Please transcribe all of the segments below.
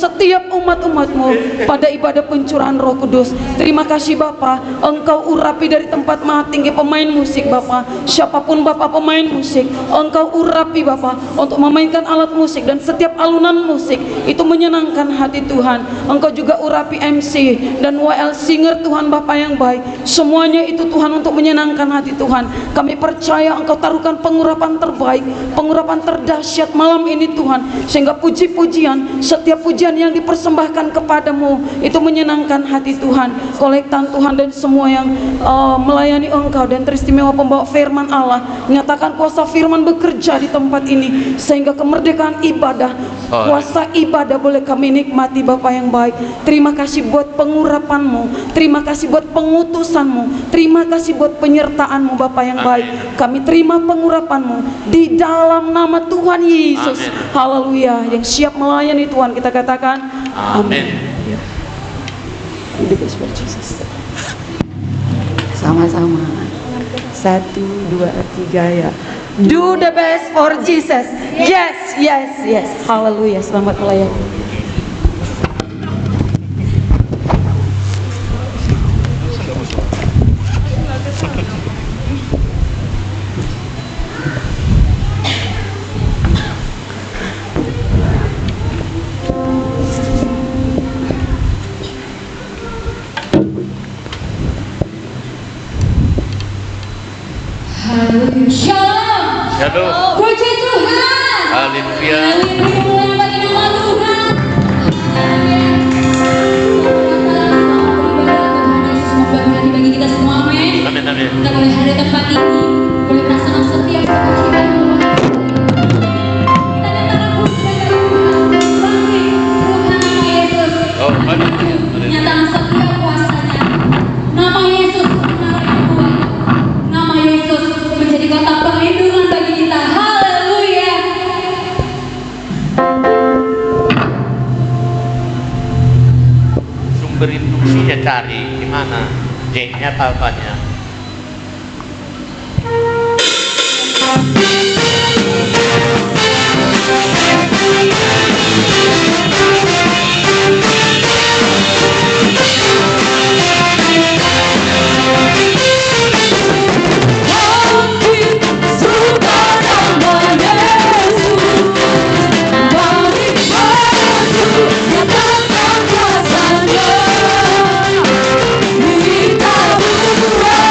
setiap umat-umat-Mu pada ibadah pencurahan Roh Kudus. Terima kasih Bapa, Engkau urapi dari tempat maha tinggi pemain musik Bapa. Siapapun Bapa pemain musik, Engkau urapi Bapa untuk memainkan alat musik, dan setiap alunan musik itu menyenangkan hati Tuhan. Engkau juga urapi MC dan WL Singer Tuhan Bapa yang baik. Semuanya itu Tuhan untuk menyenangkan hati Tuhan. Kami percaya Engkau taruhkan pengurapan terbaik, pengurapan terdahsyat malam ini Tuhan, sehingga puji-pujian, setiap pujian yang dipersembahkan kepadamu itu menyenangkan hati Tuhan. Kolektan Tuhan dan semua yang melayani Engkau dan teristimewa pembawa firman Allah, nyatakan kuasa firman bekerja di tempat ini, sehingga kemerdekaan ibadah, kuasa ibadah boleh kami nikmati Bapa yang baik. Terima kasih buat pengurapan-Mu, terima kasih buat pengutusan-Mu, terima kasih buat penyertaan-Mu Bapa yang baik. Kami terima pengurapan-Mu di dalam nama Tuhan Yesus. Haleluya. Yang siap melayani Tuhan kita katakan amin. Sama-sama. 1, 2, 3 ya. Do the best for Jesus. Yes, yes, yes. Haleluya. Selamat melayani. Shalom. Shalom. Puji Tuhan. Haleluya. Haleluya bagi nama Tuhan. Tuhan Yesus memberkati bagi kita semua, amin. Amin, amin. Kita boleh hadir di tempat ini, boleh merasakan setiap kemuliaan Tuhan. Kita nyatakan puji bagi Tuhan, bagi Tuhan nama Yesus. Oh, haleluya. Nyatakan setiap kuasanya. Nama Yesus benar yang kuat. Nama Yesus menjadi kota perlindungan bagi kita. Haleluya. Sumber instruksinya cari di mana? J-nya apa-apanya? Kita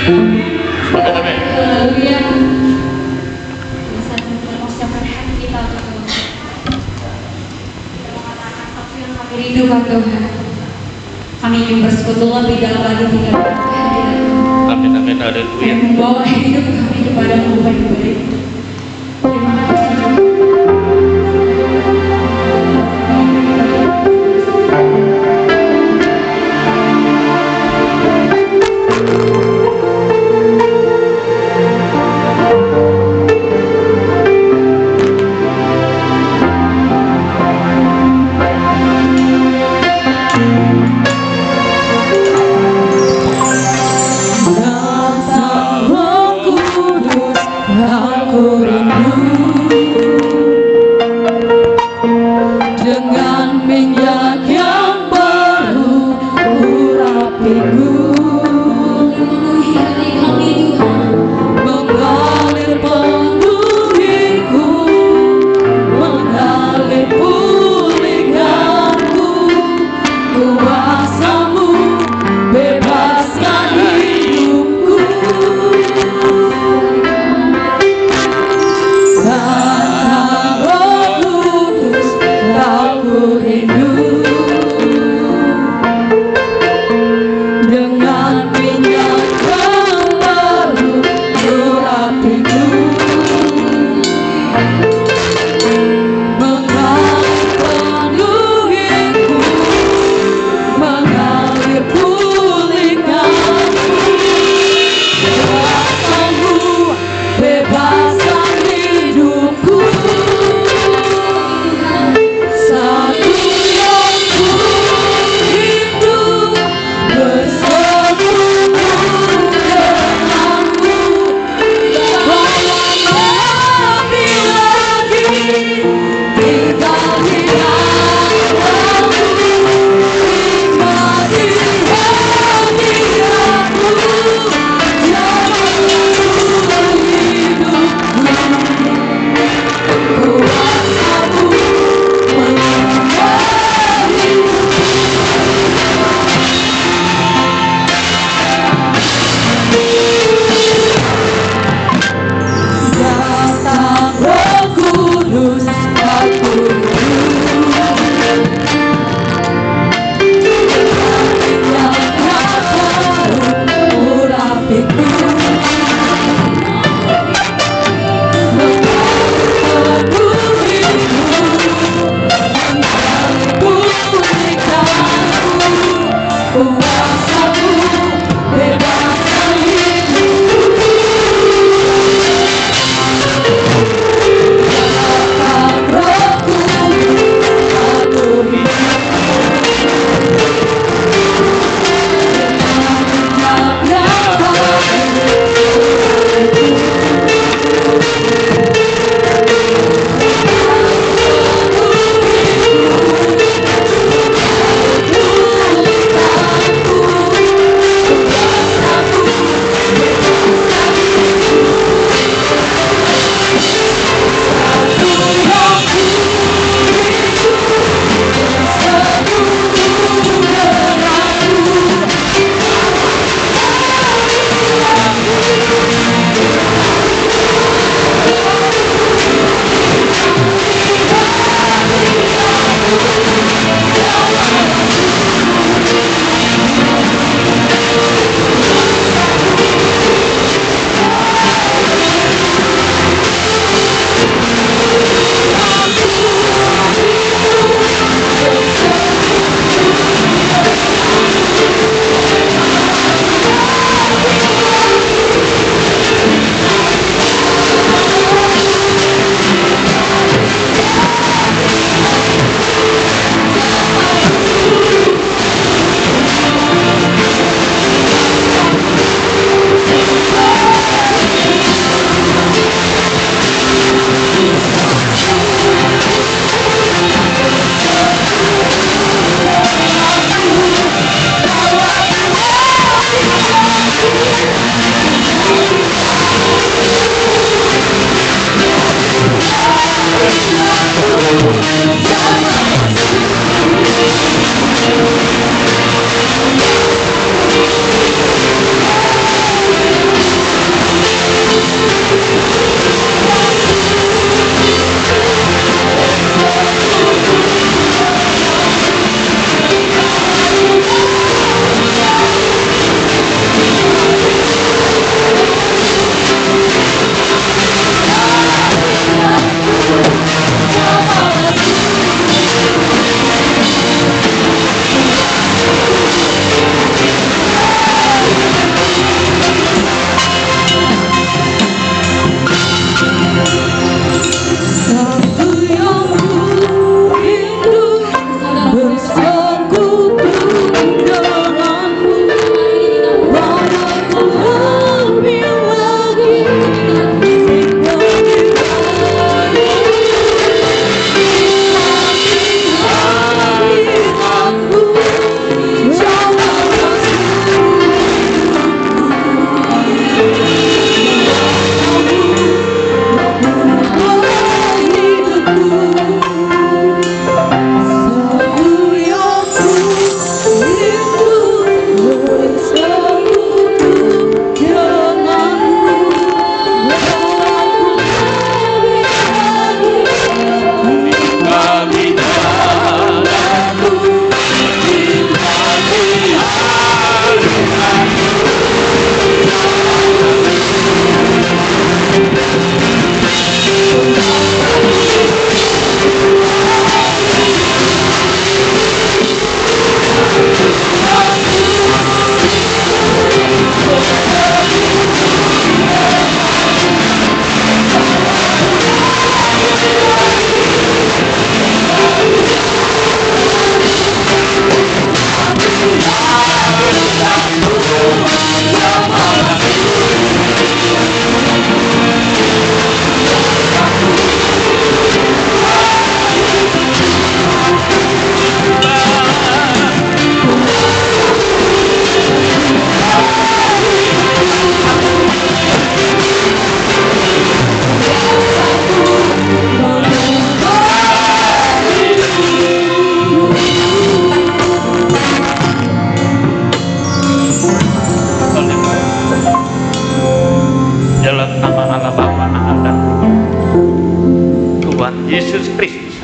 Amin, amin. Haleluya. Saat kita mengucapkan hati kita untuk Tuhan. Kita mengatakan satu yang kami rindukan Tuhan. Kami ingin bersekutu lebih dalam lagi tinggal kehadiran Tuhan. Amin, amin. Haleluya. Yang membawa hidup kami kepada Tuhan baik. Terima kasih. Datang Roh Kudus, aku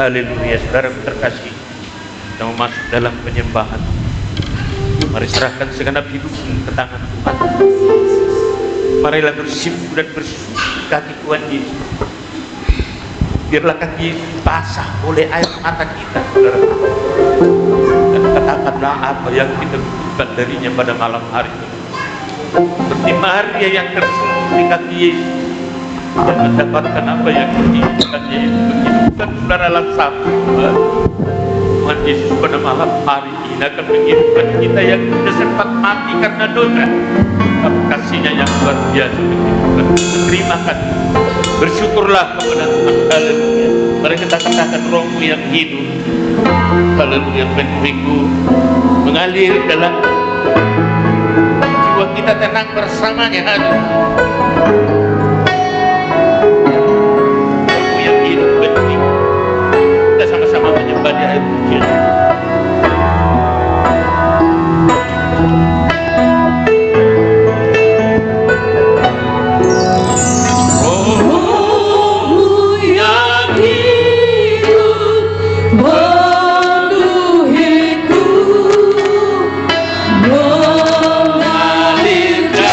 Haleluya. Saudara terkasih, kita mau masuk dalam penyembahan. Mari serahkan segenap hidup ke tangan Tuhan. Marilah bersimpu dan bersyukur kaki Tuhan Yesus. Biarlah kaki Yesus basah oleh air mata kita, saudara. Dan katakanlah apa yang kita butuhkan darinya pada malam hari ini. Seperti Maria yang tersungkur di kaki Yesus dan mendapatkan apa yang diinginkan Yesus. Menghidupkan saudara dalam satu Tuhan Yesus pada malam hari ini akan menghidupkan kita yang sudah sempat mati karena dosa. Tapi kasihnya yang luar biasa menghidupkan. Terima kasih. Bersyukurlah kepada Tuhan. Haleluya. Mari kita katakan rohmu yang hidup. Haleluya. Penuhiku mengalir dalam jiwa kita, tenang bersamanya. Haleluya. Rohmu yang hidup penuhiku. Kita sama-sama menyembah di ayat pujian. Mengalirkan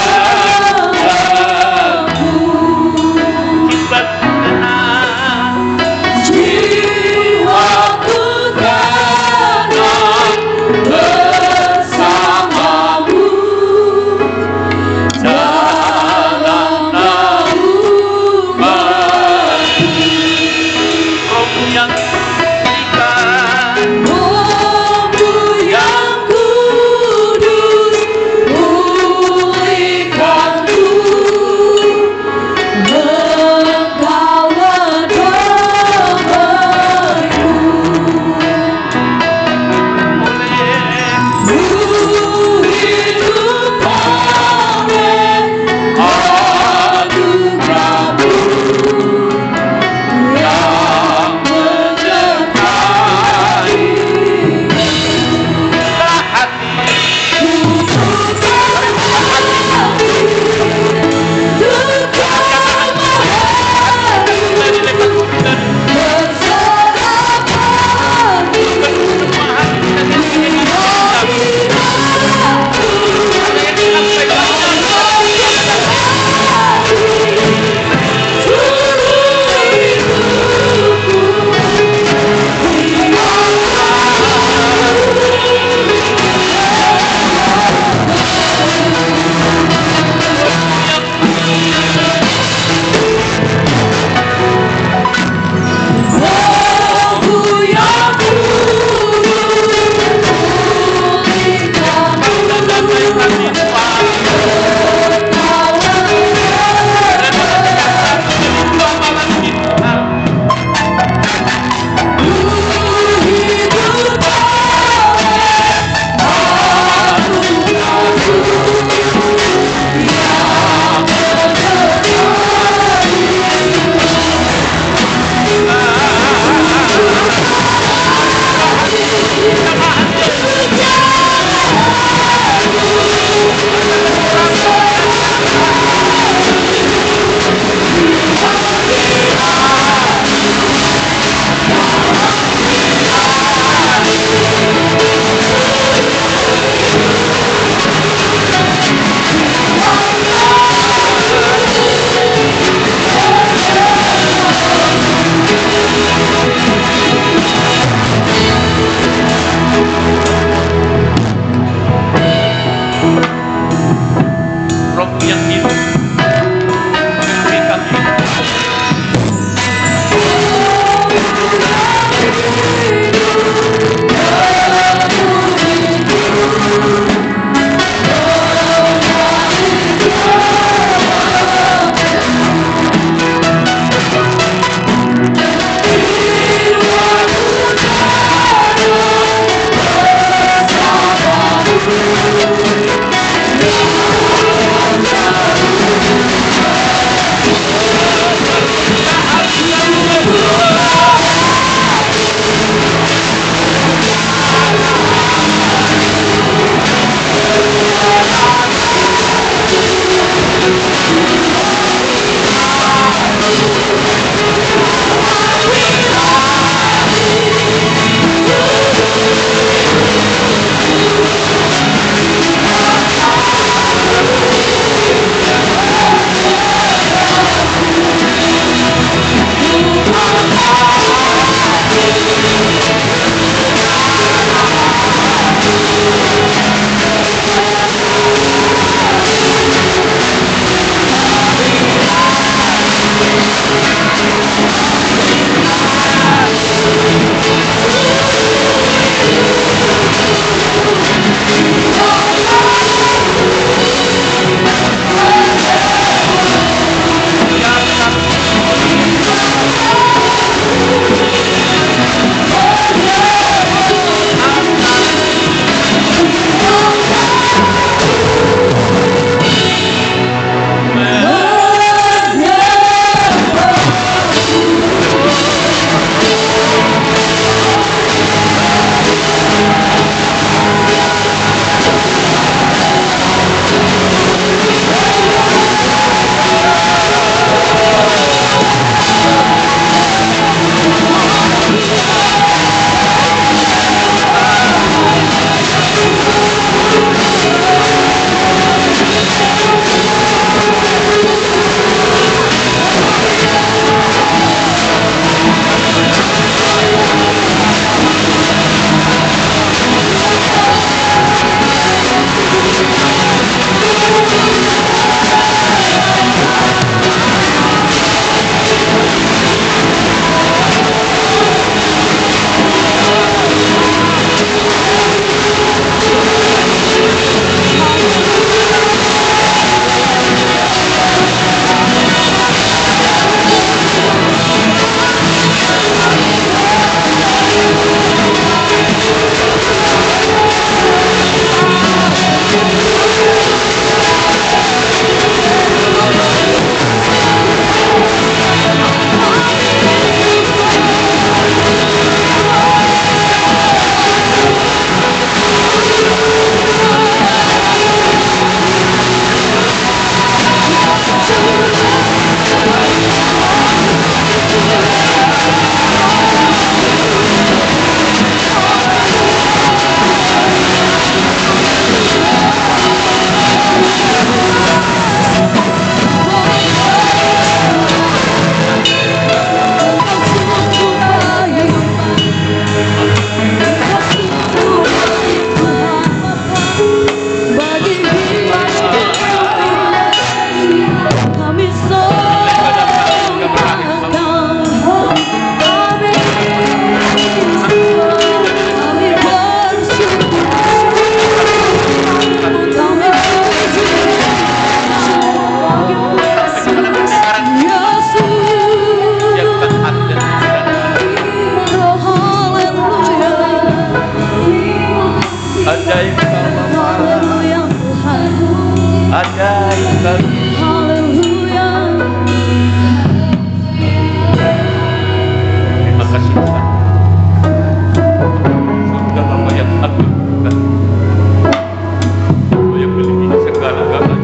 yang melebihi segala-galanya.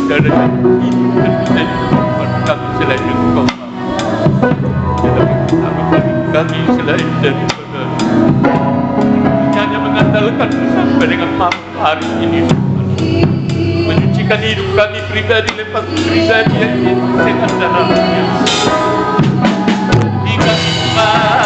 Dan ada hidup dan bisa dilakukan kami selain Engkau. Harapan kami selain daripada hanya mengandalkan sampai dengan malam hari ini, menyucikan hidup kami pribadi lepas pribadi yang sehat dan alamnya. Hingga iman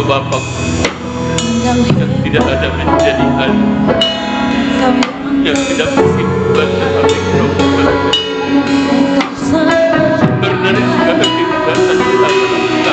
Bapak yang tidak ada menjadikan, yang tidak mungkin buat tetapi Kau sumber dari segala kehidupan kita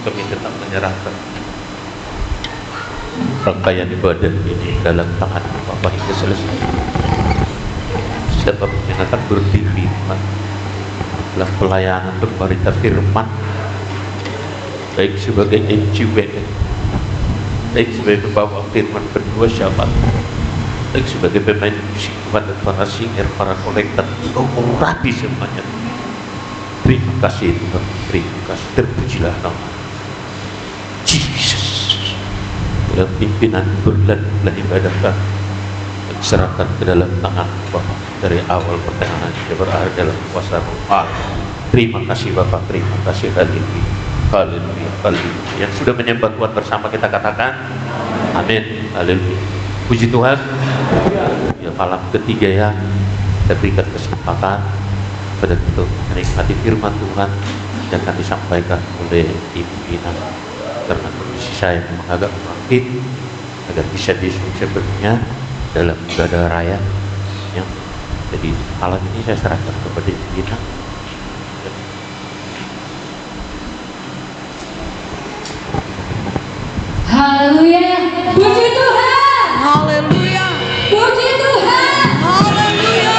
kami tetap menyerahkan rangkaian ibadah ini dalam tangan Bapak hingga selesai. Sebab yang akan berdiri dalam pelayanan berberita firman, baik sebagai NCWN, baik sebagai pembawa firman berdua syabat, baik sebagai pemain musik kepada para singer, para kolektor, Engkau mengurapi semuanya. Terima kasih Tuhan, terima kasih, terpujilah nama Jesus. Dalam pimpinan bulan ibadah kami serahkan ke dalam tangan Bapak dari awal pertengahan hingga berakhir dalam kuasa Roh. Terima kasih Bapak, terima kasih. Haleluya, haleluya, haleluya. Yang sudah menyembah Tuhan bersama kita katakan amin, haleluya. Puji Tuhan. Ya, malam ketiga ya, kita berikan kesempatan pada untuk menikmati firman Tuhan yang akan disampaikan oleh pimpinan. Karena kondisi saya memang agak sakit, agar bisa disebutnya dalam ibadah raya ya. Jadi malam ini saya serahkan kepada pimpinan. Haleluya, puji Tuhan. Haleluya. Puji Tuhan. Haleluya.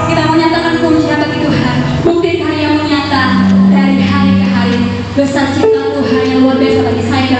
Kita menyatakan pujian bagi Tuhan. Bukti karya nyata dari hari ke hari. Besar cinta Tuhan yang luar biasa bagi saya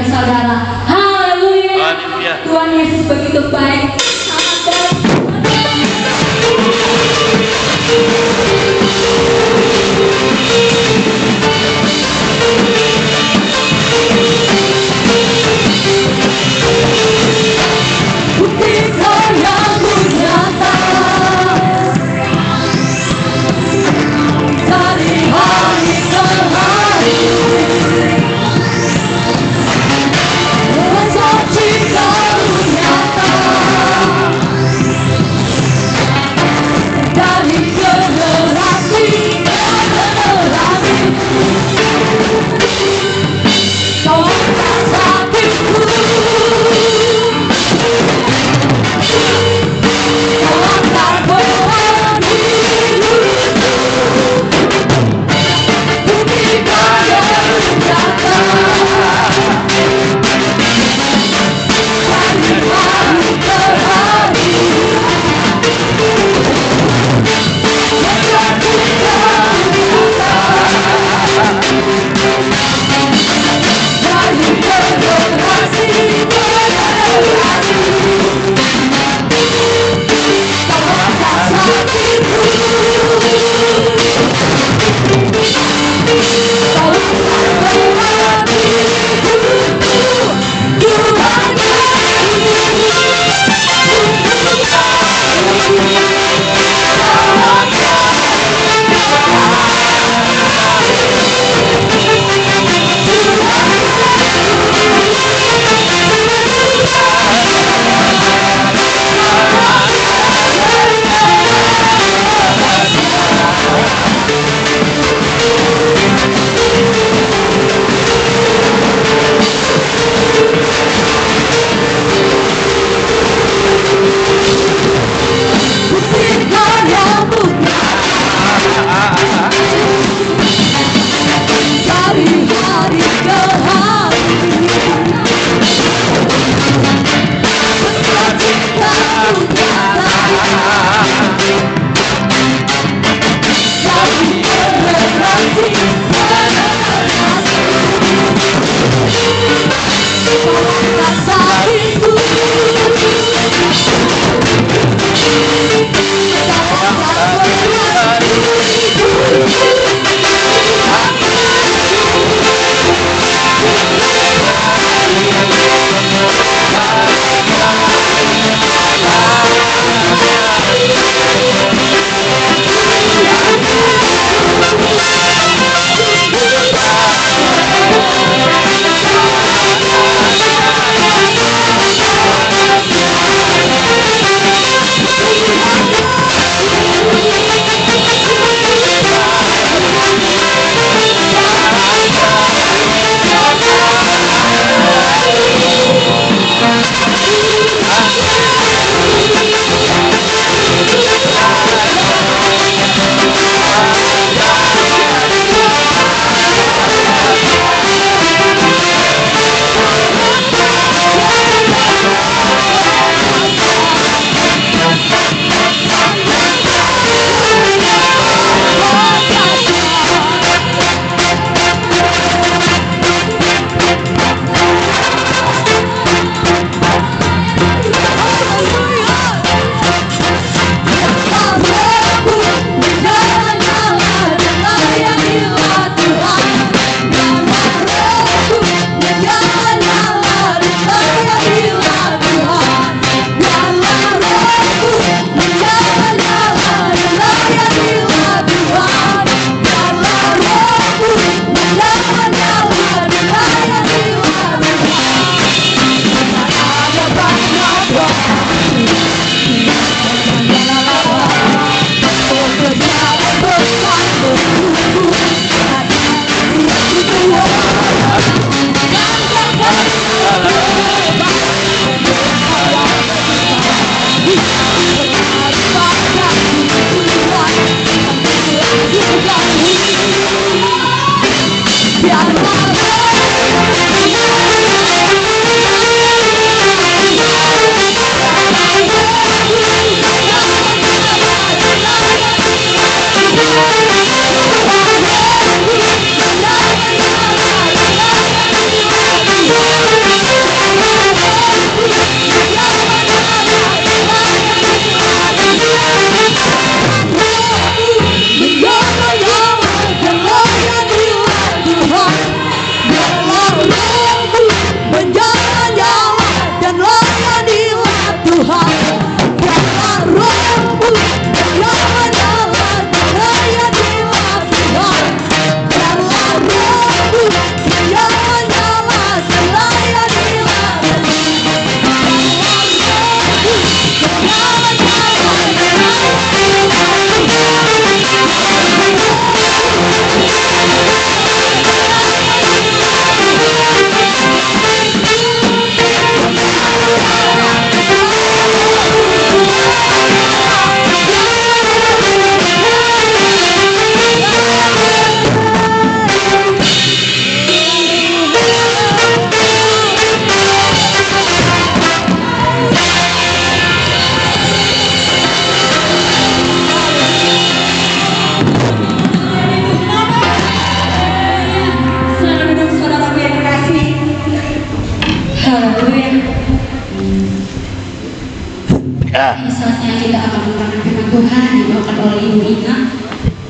Ini saatnya kita akan mendengarkan firman Tuhan dibawakan oleh Ibu Ina.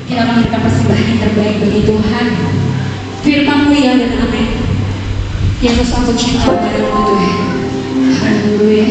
Kita akan memberikan persembahan yang terbaik bagi Tuhan. Firman-Mu ya dan amin. Yesus, aku cinta padamu Tuhan. Haleluya.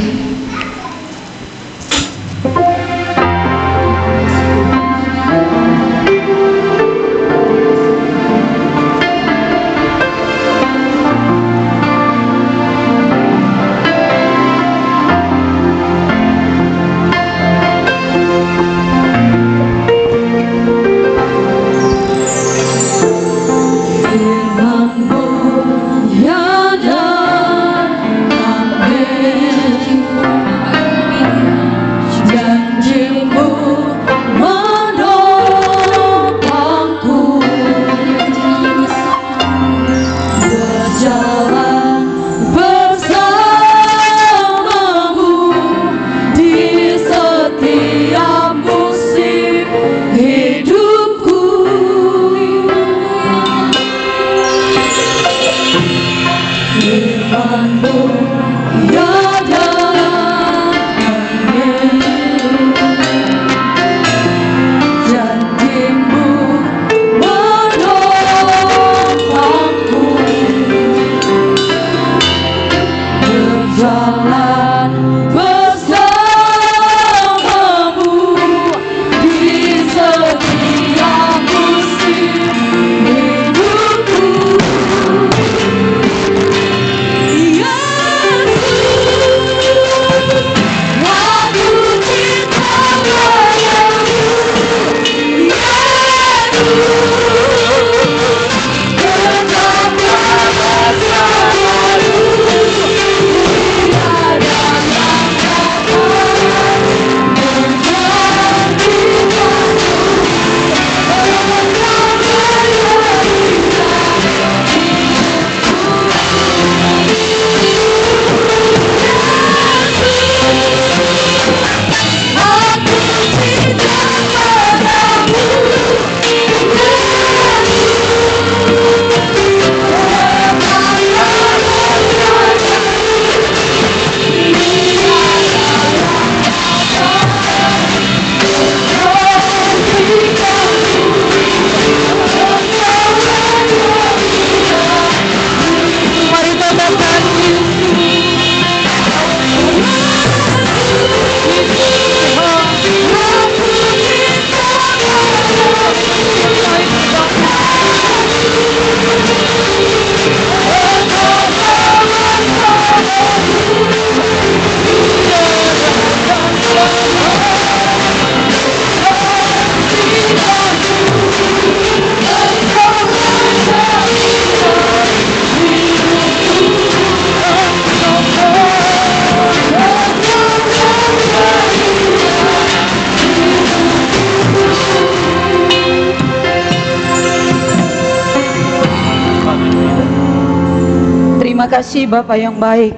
Terima kasih Bapak yang baik.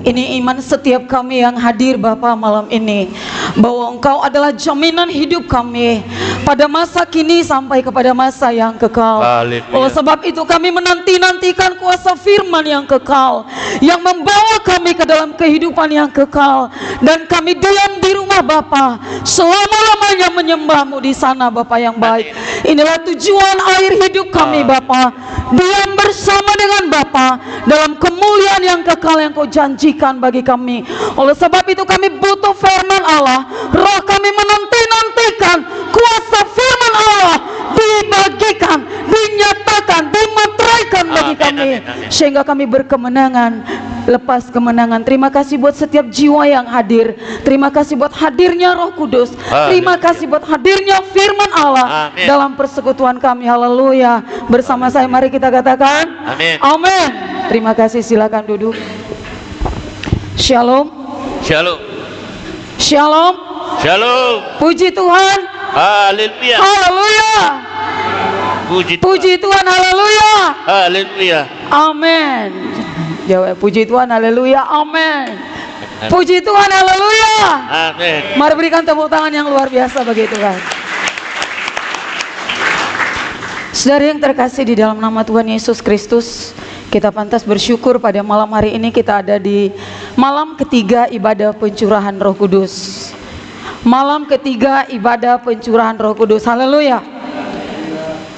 Ini iman setiap kami yang hadir Bapak malam ini, bahwa Engkau adalah jaminan hidup kami pada masa kini sampai kepada masa yang kekal. Oleh sebab itu kami menanti-nantikan kuasa firman yang kekal, yang membawa kami ke dalam kehidupan yang kekal. Dan kami diam di rumah Bapa selama-lamanya menyembah-Mu di sana Bapa yang baik. Inilah tujuan akhir hidup kami Bapa, diam bersama dengan Bapa dalam kemuliaan yang kekal yang Kau janjikan bagi kami. Oleh sebab itu kami butuh firman Allah. Roh kami menanti-nantikan kuasa firman Allah dibagikan, dinyatakan, dimateraikan bagi kami, sehingga kami berkemenangan, lepas kemenangan. Terima kasih buat setiap jiwa yang hadir. Terima kasih buat hadirnya Roh Kudus. Terima kasih buat hadirnya firman Allah dalam persekutuan kami. Haleluya. Bersama saya mari kita katakan amin. Amin. Terima kasih, silakan duduk. Shalom. Shalom. Shalom. Shalom. Puji Tuhan. Haleluya. Haleluya. Puji Tuhan. Haleluya. Haleluya. Amin. Jawab, puji Tuhan. Haleluya. Amin. Puji Tuhan. Haleluya. Amin. Mari berikan tepuk tangan yang luar biasa bagi Tuhan. Saudara yang terkasih di dalam nama Tuhan Yesus Kristus, kita pantas bersyukur pada malam hari ini kita ada di Malam ketiga ibadah pencurahan Roh Kudus. Malam ketiga ibadah pencurahan Roh Kudus. Haleluya.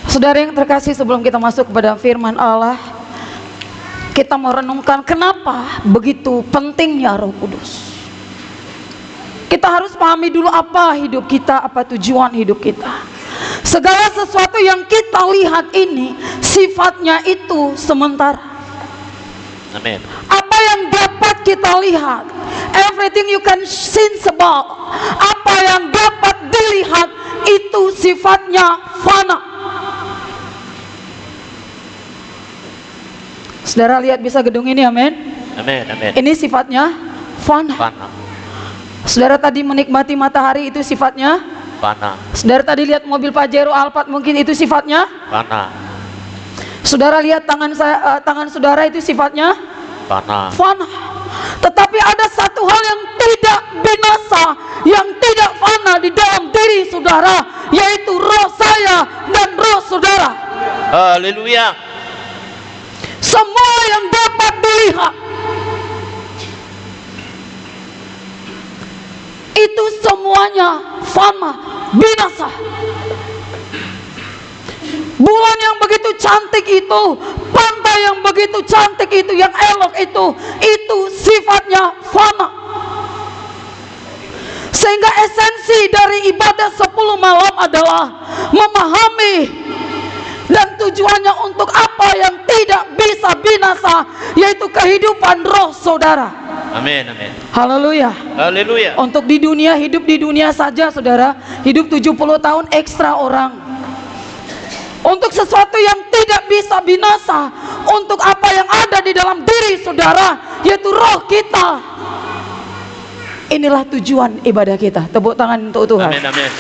Saudara yang terkasih, sebelum kita masuk kepada firman Allah, kita mau renungkan kenapa begitu pentingnya Roh Kudus. Kita harus pahami dulu apa hidup kita, apa tujuan hidup kita. Segala sesuatu yang kita lihat ini sifatnya itu sementara. Amin. Apa yang dapat kita lihat, everything you can sense about, apa yang dapat dilihat itu sifatnya fana. Saudara lihat bisa gedung ini, amin? Amin. Amin. Ini sifatnya fana. Fana. Saudara tadi menikmati matahari itu sifatnya Fana. Saudara tadi lihat mobil Pajero Alphard mungkin itu sifatnya Fana. Saudara lihat tangan saudara itu sifatnya Fana. fana. Tetapi ada satu hal yang tidak binasa, yang tidak fana di dalam diri saudara, yaitu roh saya dan roh saudara. Haleluya. Semua yang dapat dilihat itu semuanya fana, binasa. Bulan yang begitu cantik itu, pantai yang begitu cantik itu, yang elok itu sifatnya fana. Sehingga esensi dari ibadah 10 malam adalah memahami dan tujuannya untuk apa yang tidak bisa binasa, yaitu kehidupan roh saudara. Amin. Amin. Haleluya. Haleluya. Untuk di dunia, hidup di dunia saja saudara, hidup 70 tahun ekstra orang. Untuk sesuatu yang tidak bisa binasa, untuk apa yang ada di dalam diri saudara, yaitu roh kita. Inilah tujuan ibadah kita. Tepuk tangan untuk Tuhan. Amin. Amin.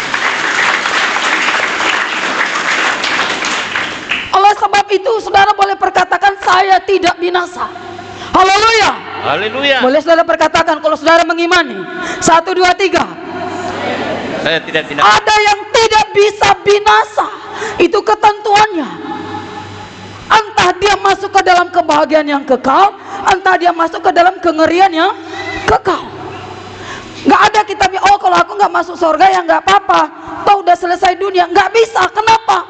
Oleh sebab itu saudara boleh perkatakan saya tidak binasa. Haleluya. Haleluya. Boleh saudara perkatakan kalau saudara mengimani. 1, 2, 3. Saya tidak binasa. Ada yang tidak bisa binasa. Itu ketentuannya. Entah dia masuk ke dalam kebahagiaan yang kekal, entah dia masuk ke dalam kengerian yang kekal. Gak ada kita bilang, oh kalau aku gak masuk surga ya gak apa-apa, toh udah selesai dunia. Gak bisa. Kenapa?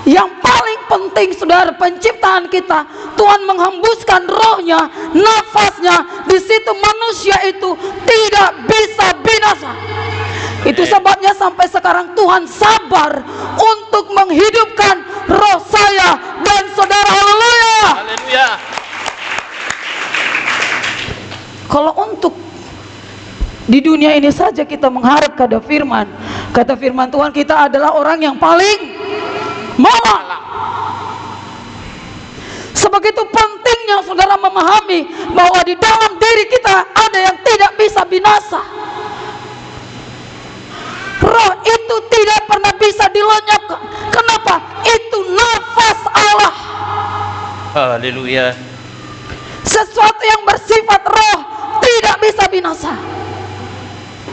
Yang paling penting saudara, penciptaan kita, Tuhan menghembuskan rohnya, nafasnya, di situ manusia itu tidak bisa binasa. Itu sebabnya sampai sekarang Tuhan sabar untuk menghidupkan roh saya dan saudara. Haleluya. Haleluya. Kalau untuk di dunia ini saja kita mengharap kata firman Tuhan, kita adalah orang yang paling malang. Sebegitu pentingnya saudara memahami bahwa di dalam diri kita ada yang tidak bisa binasa. Roh itu tidak pernah bisa dilenyapkan. Kenapa? Itu nafas Allah. Haleluya. Sesuatu yang bersifat roh tidak bisa binasa.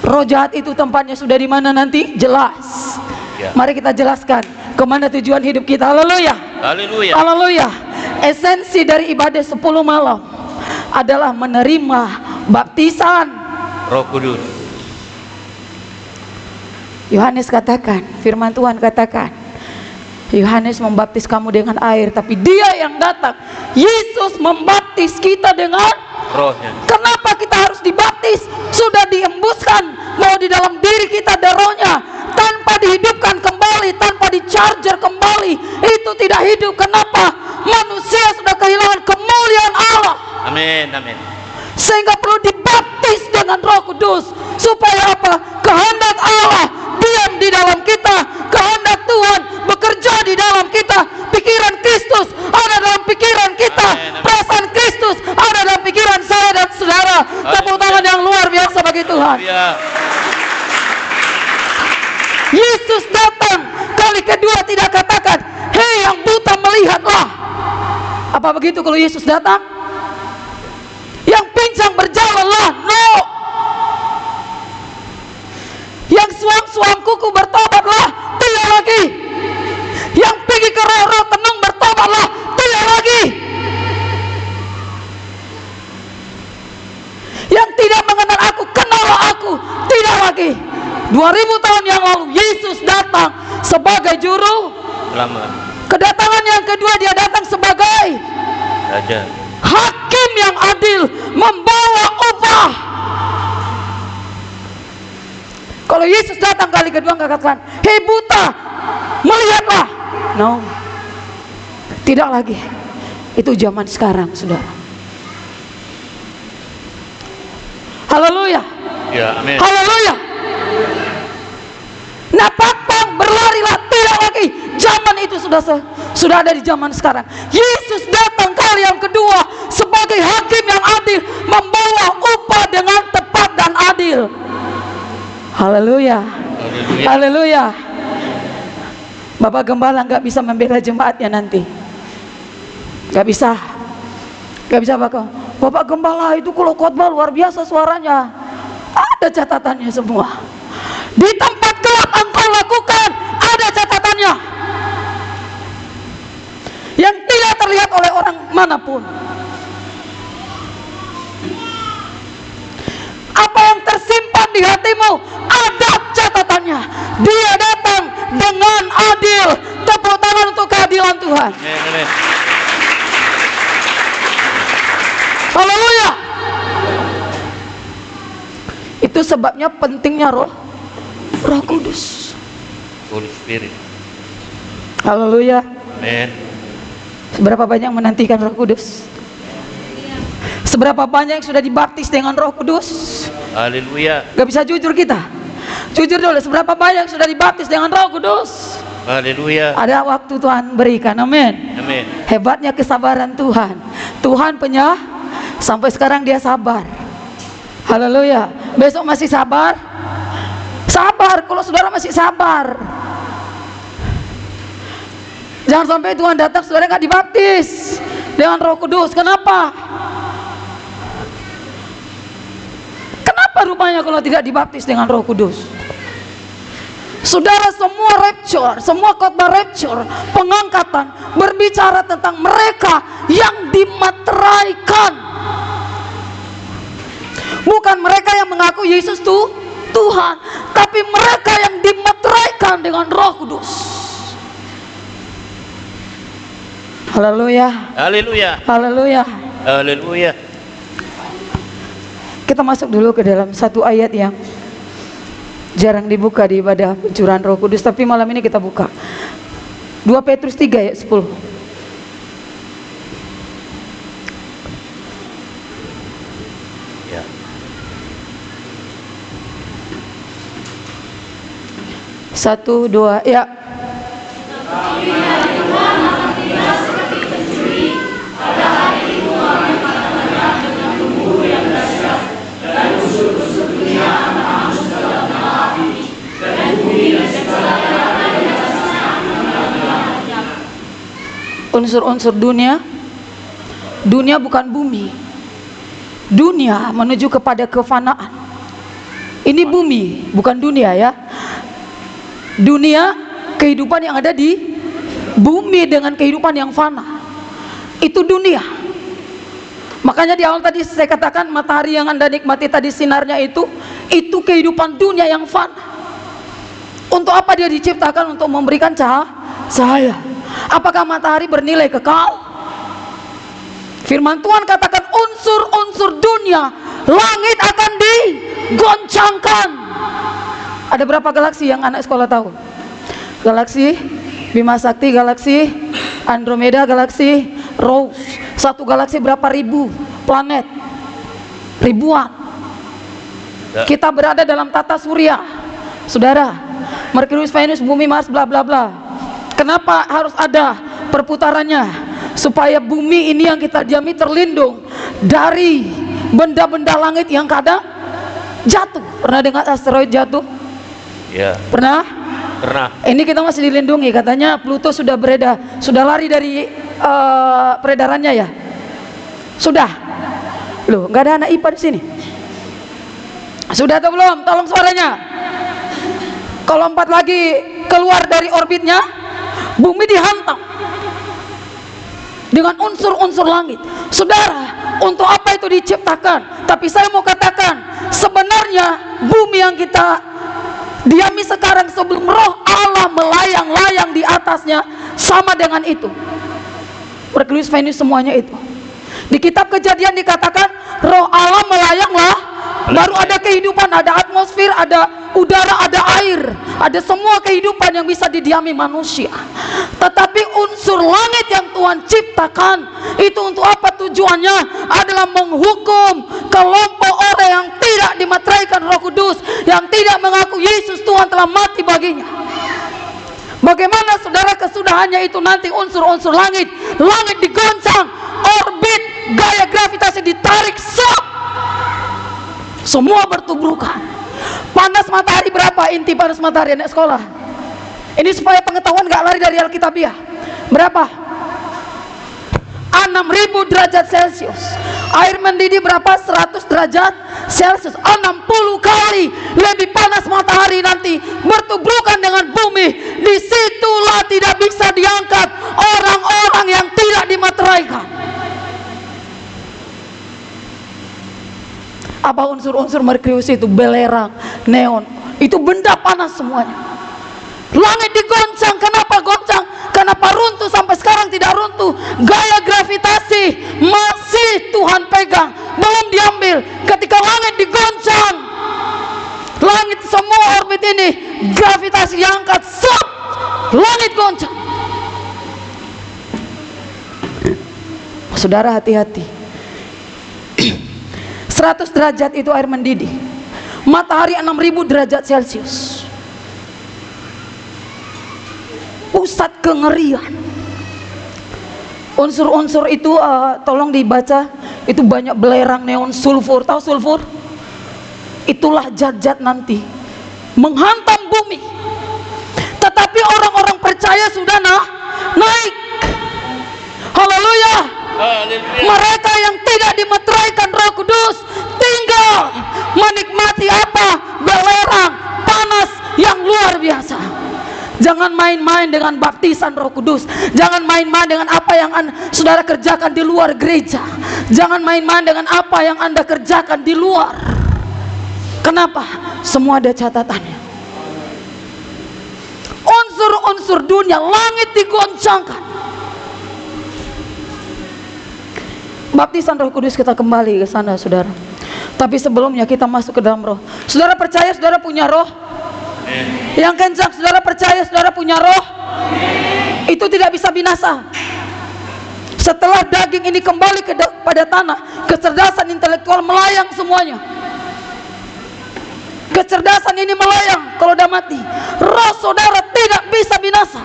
Roh jahat itu tempatnya sudah di mana nanti? Jelas. Ya. Mari kita jelaskan kemana tujuan hidup kita. Haleluya. Haleluya. Haleluya. Esensi dari ibadah 10 malam adalah menerima baptisan Roh Kudus. Yohanes katakan, firman Tuhan katakan, Yohanes membaptis kamu dengan air, tapi dia yang datang, Yesus membaptis kita dengan Rohnya. Kenapa kita harus dibaptis? Sudah diembuskan bahwa di dalam diri kita ada rohnya. Tanpa dihidupkan kembali, tanpa di-charger kembali, itu tidak hidup. Kenapa? Manusia sudah kehilangan kemuliaan Allah. Amin. Amin. Sehingga perlu dibaptis dengan Roh Kudus. Supaya apa? Kehendak Allah diam di dalam kita. Kehendak Tuhan bekerja di dalam kita. Pikiran Kristus ada dalam pikiran kita. Amin. Perasaan Kristus ada dalam pikiran saya dan saudara. Tepuk tangan yang luar biasa bagi Tuhan. Haleluya. Yesus datang kali kedua tidak katakan, hei yang buta melihatlah. Apa begitu kalau Yesus datang? Yang pincang berjalanlah. No. Yang suam-suam kuku bertobatlah. Tidak lagi. Yang pergi ke roh-roh tenung bertobatlah. Tidak lagi. Selamat. Kedatangan yang kedua, dia datang sebagai Raja. hakim yang adil, membawa upah. Kalau Yesus datang kali kedua nggak katakan, hei buta, melihatlah. No, tidak lagi. Itu zaman sekarang, saudara. Haleluya. Ya, amin. Haleluya. Nah, patang berlarilah, tidak lagi. Zaman itu sudah ada di zaman sekarang. Yesus datang kali yang kedua sebagai hakim yang adil, membawa upah dengan tepat dan adil. Haleluya. Haleluya. Haleluya. Bapak Gembala nggak bisa membela jemaatnya nanti. Nggak bisa. Nggak bisa Bapak Gembala itu kalau khotbah luar biasa suaranya. Ada catatannya semua. Di tempat gelap engkau lakukan, ada catatannya. Yang tidak terlihat oleh orang manapun. Apa yang tersimpan di hatimu, ada catatannya. Dia datang dengan adil. Tepuk tangan untuk keadilan Tuhan. Amin. Haleluya. Itu sebabnya pentingnya Roh Kudus. Holy Spirit. Haleluya. Amin. Seberapa banyak menantikan Roh Kudus? Seberapa banyak yang sudah dibaptis dengan Roh Kudus? Haleluya. Gak bisa jujur kita. Jujur dulu, seberapa banyak yang sudah dibaptis dengan Roh Kudus? Haleluya. Ada waktu Tuhan berikan, amin. Amin. Hebatnya kesabaran Tuhan. Tuhan sampai sekarang dia sabar. Haleluya. Besok masih sabar? Sabar, kalau saudara masih sabar. Jangan sampai Tuhan datang saudara nggak dibaptis dengan Roh Kudus. Kenapa? Kenapa rupanya kalau tidak dibaptis dengan Roh Kudus? Saudara, semua rapture, semua khotbah rapture, pengangkatan berbicara tentang mereka yang dimateraikan. Bukan mereka yang mengaku Yesus Tuhan, tapi mereka yang dimateraikan dengan Roh Kudus. Haleluya. Haleluya. Haleluya. Haleluya. Kita masuk dulu ke dalam satu ayat yang jarang dibuka di ibadah pencurahan Roh Kudus, tapi malam ini kita buka. 2 Petrus 3 ayat 10. Ya. Satu, dua, ya. Unsur-unsur dunia. Dunia bukan bumi. Dunia menuju kepada kefanaan. Ini bumi, bukan dunia ya. Dunia, kehidupan yang ada di bumi dengan kehidupan yang fana. Itu dunia. Makanya di awal tadi saya katakan matahari yang Anda nikmati tadi sinarnya itu kehidupan dunia yang fana. Untuk apa dia diciptakan? Untuk memberikan cahaya. Apakah matahari bernilai kekal? Firman Tuhan katakan unsur-unsur dunia, langit akan digoncangkan. Ada berapa galaksi yang anak sekolah tahu? Galaksi Bima Sakti, galaksi Andromeda, galaksi Rose. Satu galaksi berapa ribu planet? Ribuan. Kita berada dalam tata surya, saudara. Merkurius, Venus, Bumi, Mars, bla bla bla. Kenapa harus ada perputarannya? Supaya bumi ini yang kita diami terlindung dari benda-benda langit yang kadang jatuh. Pernah dengar asteroid jatuh? Ya. Pernah? Pernah. Ini kita masih dilindungi. Katanya Pluto sudah lari dari peredarannya ya. Sudah. Loh, nggak ada anak IPA di sini. Sudah atau belum? Tolong suaranya. Kalau 4 lagi keluar dari orbitnya, bumi dihantam dengan unsur-unsur langit. Saudara, untuk apa itu diciptakan? Tapi saya mau katakan, sebenarnya bumi yang kita diami sekarang sebelum roh Allah melayang-layang di atasnya, sama dengan itu. Marcellus Venus semuanya itu. Di kitab Kejadian dikatakan roh Allah melayanglah, baru ada kehidupan, ada atmosfer, ada udara, ada air, ada semua kehidupan yang bisa didiami manusia. Tetapi unsur langit yang Tuhan ciptakan itu untuk apa tujuannya? Adalah menghukum kelompok orang yang tidak dimateraikan Roh Kudus, yang tidak mengaku Yesus Tuhan telah mati baginya. Bagaimana saudara kesudahannya itu nanti unsur-unsur langit digoncang, orbit, gaya gravitasi ditarik, semua bertubrukan. Panas matahari berapa inti panas matahari anak sekolah? Ini supaya pengetahuan gak lari dari Alkitabiah. Berapa? 6.000 derajat Celcius. Air mendidih berapa? 100 derajat Celcius. 60 kali lebih panas matahari nanti bertubrukan dengan bumi. Disitulah tidak bisa diangkat orang-orang yang tidak dimateraikan. Apa unsur-unsur Merkurius itu? Belerang, neon, itu benda panas semuanya. Langit digoncang. Kenapa goncang? Kenapa runtuh sampai sekarang tidak runtuh? Gaya gravitasi masih Tuhan pegang, belum diambil. Ketika langit digoncang, langit semua orbit ini gravitasi diangkat, langit goncang. Saudara hati-hati. 100 derajat itu air mendidih. Matahari 6.000 derajat Celcius. Pusat kengerian. Unsur-unsur itu tolong dibaca. Itu banyak belerang, neon, sulfur. Tahu sulfur? Itulah zat-zat nanti menghantam bumi. Tetapi orang-orang percaya sudah naik. Haleluya. Mereka yang tidak dimeteraikan Roh Kudus tinggal menikmati apa? Belerang, panas yang luar biasa. Jangan main-main dengan baptisan Roh Kudus. Jangan main-main dengan apa yang saudara kerjakan di luar gereja. Jangan main-main dengan apa yang Anda kerjakan di luar. Kenapa? Semua ada catatannya. Unsur-unsur dunia, langit digoncangkan. Baptisan Roh Kudus kita kembali ke sana, saudara. Tapi sebelumnya kita masuk ke dalam roh. Saudara percaya saudara punya roh? Yang kencang, saudara percaya saudara punya roh? Itu tidak bisa binasa. Setelah daging ini kembali pada tanah, kecerdasan intelektual melayang semuanya. Kecerdasan ini melayang kalau udah mati. Roh saudara tidak bisa binasa.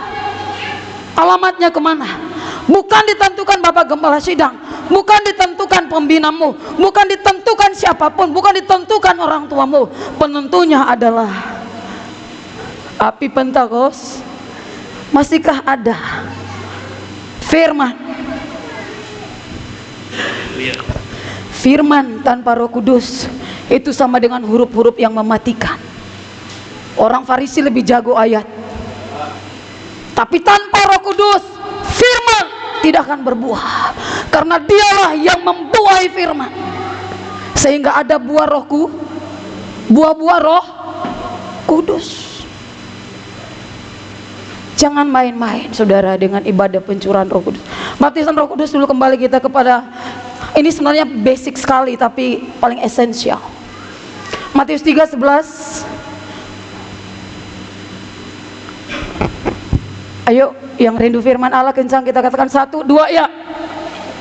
Alamatnya kemana? Bukan ditentukan Bapak Gembala Sidang, bukan ditentukan pembinamu, bukan ditentukan siapapun, bukan ditentukan orang tuamu. Penentunya adalah api Pentakosta. Masihkah ada firman? Firman tanpa Roh Kudus itu sama dengan huruf-huruf yang mematikan. Orang Farisi lebih jago ayat, tapi tanpa Roh Kudus firman tidak akan berbuah, karena dialah yang membuahi firman sehingga ada buah rohku, buah-buah Roh Kudus. Jangan main-main saudara dengan ibadah pencurahan Roh Kudus. Baptisan Roh Kudus dulu, kembali kita kepada ini, sebenarnya basic sekali tapi paling esensial. Matius 3:11. Ayo, yang rindu firman Allah kencang kita katakan 1, 2 ya.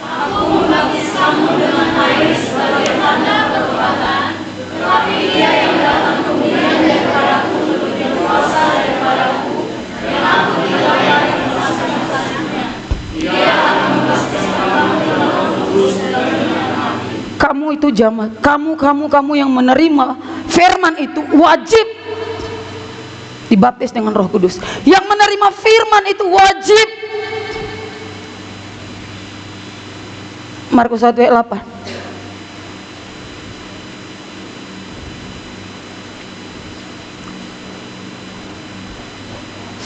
Aku membaptis kamu dengan air sebagai tanda ketobatan, tetapi Dia yang datang kemudian daripadaku lebih berkuasa daripadaku, yang aku tidak layak melaksanakannya. Dia akan membaptis kamu dengan Roh Kudus dan dengan api. Kamu itu jamaah, kamu yang menerima firman itu wajib dibaptis dengan Roh Kudus. Yang menerima firman itu wajib. Markus 1 ayat 8.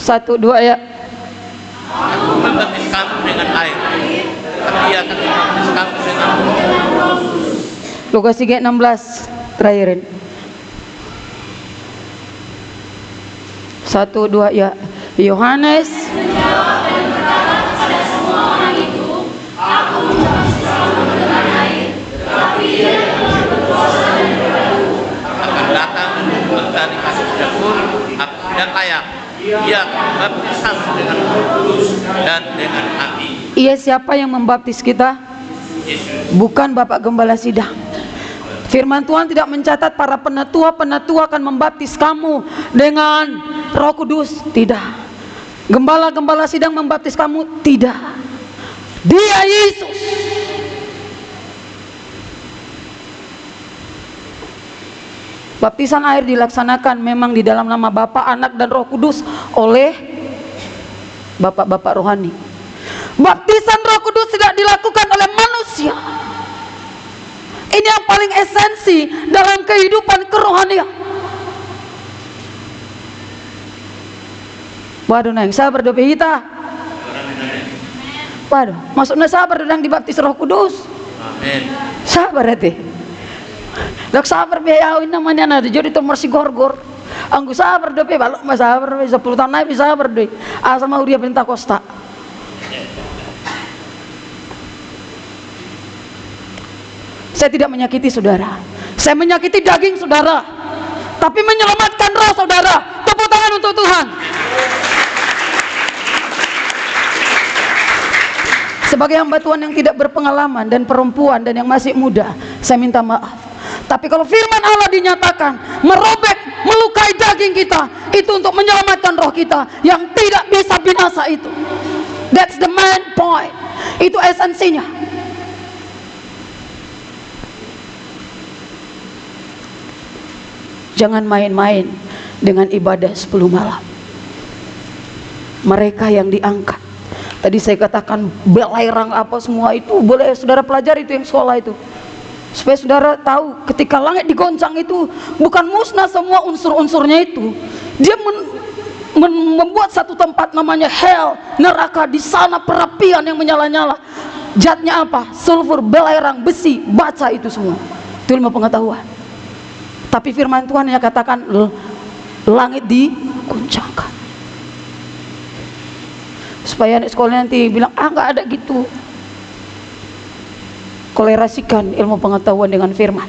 Satu, dua ya. Aku membaptis kamu dengan air, tapi Dia akan membaptis kamu dengan Roh. Lukas 3:16 terakhirin. 1, 2 ya. Yohanes Ia siapa yang membaptis kita? Bukan Bapak Gembala Sidang. Firman Tuhan tidak mencatat para penatua akan membaptis kamu dengan Roh Kudus. Tidak. Gembala-gembala sidang membaptis kamu. Tidak. Dia Yesus. Baptisan air dilaksanakan memang di dalam nama Bapa, Anak, dan Roh Kudus oleh bapak-bapak rohani. Baptisan Roh Kudus tidak dilakukan oleh manusia. Ini yang paling esensi dalam kehidupan kerohanian. Waduh, neng sabar dope kita. Waduh, maksudnya sabar yang dibaptis Roh Kudus. Amin. Sabar hati. Dok sabar biaya namanya nade jadi itu masih gorgor. Anggu sabar dope balok mas sabar 10 tahun naik bisa sabar deh. Asal mau dia perintah Costa. Saya tidak menyakiti saudara. Saya menyakiti daging saudara, tapi menyelamatkan roh saudara. Tepuk tangan untuk Tuhan. Sebagai hamba Tuhan yang tidak berpengalaman dan perempuan dan yang masih muda, saya minta maaf. Tapi kalau firman Allah dinyatakan merobek, melukai daging kita, itu untuk menyelamatkan roh kita yang tidak bisa binasa itu. That's the main point. Itu esensinya. Jangan main-main dengan ibadah 10 malam. Mereka yang diangkat, tadi saya katakan belerang apa semua itu, boleh saudara pelajari itu yang sekolah itu, supaya saudara tahu ketika langit digoncang itu bukan musnah semua unsur-unsurnya itu. Dia membuat satu tempat namanya hell, neraka. Di sana perapian yang menyala-nyala. Zatnya apa? Sulfur, belerang, besi. Baca itu semua. Itu ilmu pengetahuan. Tapi firman Tuhan yang katakan langit diguncangkan. Supaya anak sekolah nanti bilang, nggak ada gitu. Kolerasikan ilmu pengetahuan dengan firman.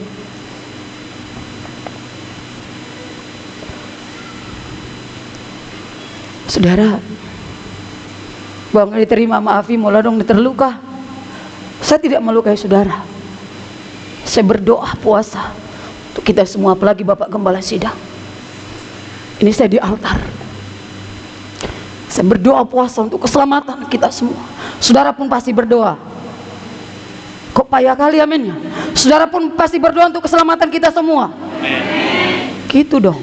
Saudara, bang diterima, maafi, mulai dong terluka. Saya tidak melukai saudara. Saya berdoa puasa untuk kita semua, apalagi Bapak Gembala Sidang. Ini saya di altar. Saya berdoa puasa untuk keselamatan kita semua. Saudara pun pasti berdoa. Kok payah kali aminnya? Saudara pun pasti berdoa untuk keselamatan kita semua. Gitu dong.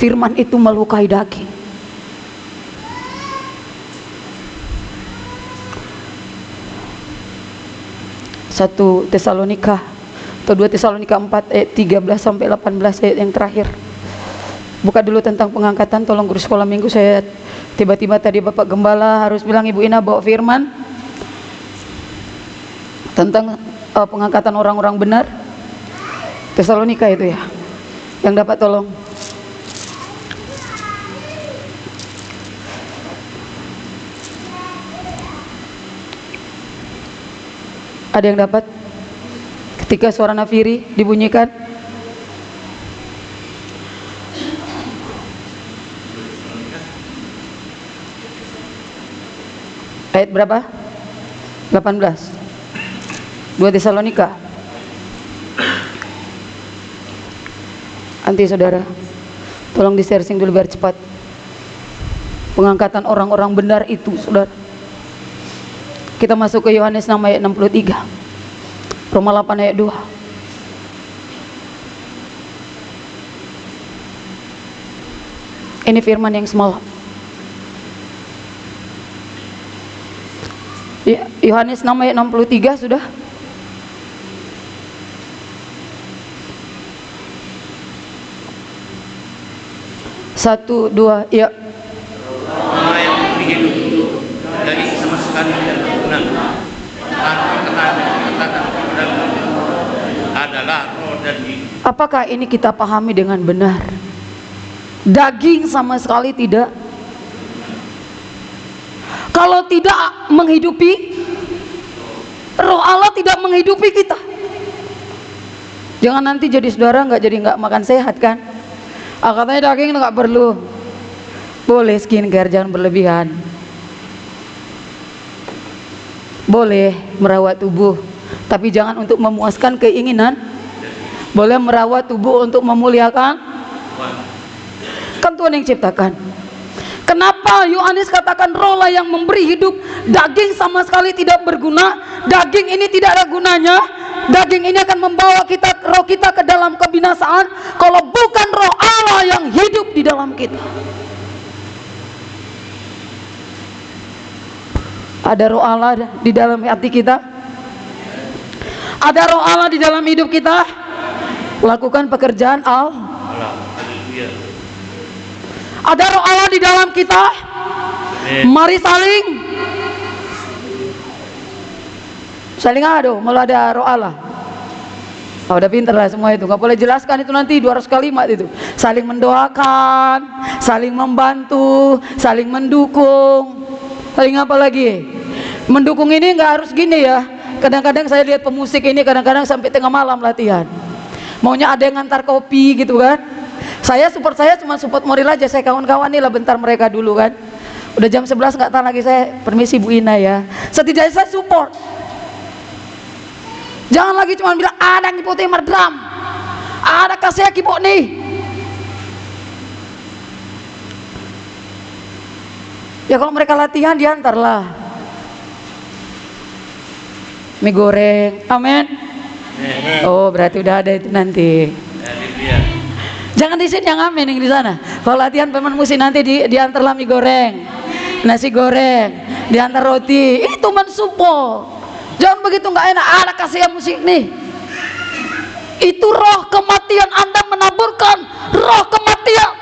Firman itu melukai daging. Satu Tesalonika atau 2 Tesalonika 4 ayat 13 sampai 18 ayat yang terakhir. Buka dulu tentang pengangkatan, tolong guru sekolah minggu. Saya tiba-tiba tadi Bapak Gembala harus bilang Ibu Ina bawa firman tentang pengangkatan orang-orang benar. Tesalonika itu ya. Yang dapat tolong. Ada yang dapat? Ketika suara nafiri dibunyikan, ayat berapa? 18. 2 Tesalonika. Anti saudara, tolong di-sharing dulu biar cepat. Pengangkatan orang-orang benar itu, saudara. Kita masuk ke Yohanes 6 ayat 63, Roma 8 ayat 2. Ini firman yang semalam. Yohanes 6 ayat 63 sudah. Satu, dua, ya. Allah yang memberi hidup itu dari sama sekali tidak berguna. Katakan adalah roh dan hidup. Apakah ini kita pahami dengan benar? Daging sama sekali tidak. Kalau tidak menghidupi, roh Allah tidak menghidupi kita. Jangan nanti jadi saudara nggak makan sehat kan? Katanya daging nggak perlu. Boleh skincare, jangan berlebihan. Boleh merawat tubuh, tapi jangan untuk memuaskan keinginan. Boleh merawat tubuh untuk memuliakan. Kan Tuhan yang ciptakan. Kenapa Yohanes katakan rohlah yang memberi hidup? Daging sama sekali tidak berguna. Daging ini tidak ada gunanya. Daging ini akan membawa roh kita ke dalam kebinasaan kalau bukan roh Allah yang hidup di dalam kita. Ada roh Allah di dalam hati kita? Ada roh Allah di dalam hidup kita? Lakukan pekerjaan Ada roh Allah di dalam kita? Mari saling ado, malah ada roh Allah. Oh, udah pinter lah semua itu. Gak boleh jelaskan itu nanti 200 kalimat itu. Saling mendoakan, saling membantu, saling mendukung. Saling apa lagi? Mendukung ini nggak harus gini ya. Kadang-kadang saya lihat pemusik ini kadang-kadang sampai tengah malam latihan. Maunya ada yang ngantar kopi gitu kan. Saya cuma support moral aja. Saya kawan-kawan nih lah bentar mereka dulu kan. Udah jam 11 nggak tahan lagi, saya permisi Bu Ina ya. Setidaknya saya support. Jangan lagi cuma bilang ada ngipotin merdam, ada kasih kibok nih. Ya kalau mereka latihan diantarlah mie goreng, amin. Oh berarti udah ada itu nanti. Jangan di sini yang amin, yang di sana. Kalau latihan pemain musik nanti diantarlah mie goreng, nasi goreng, diantar roti. Itu mensupport. Jangan begitu nggak enak. Ada kasih musik nih. Itu roh kematian. Anda menaburkan roh kematian.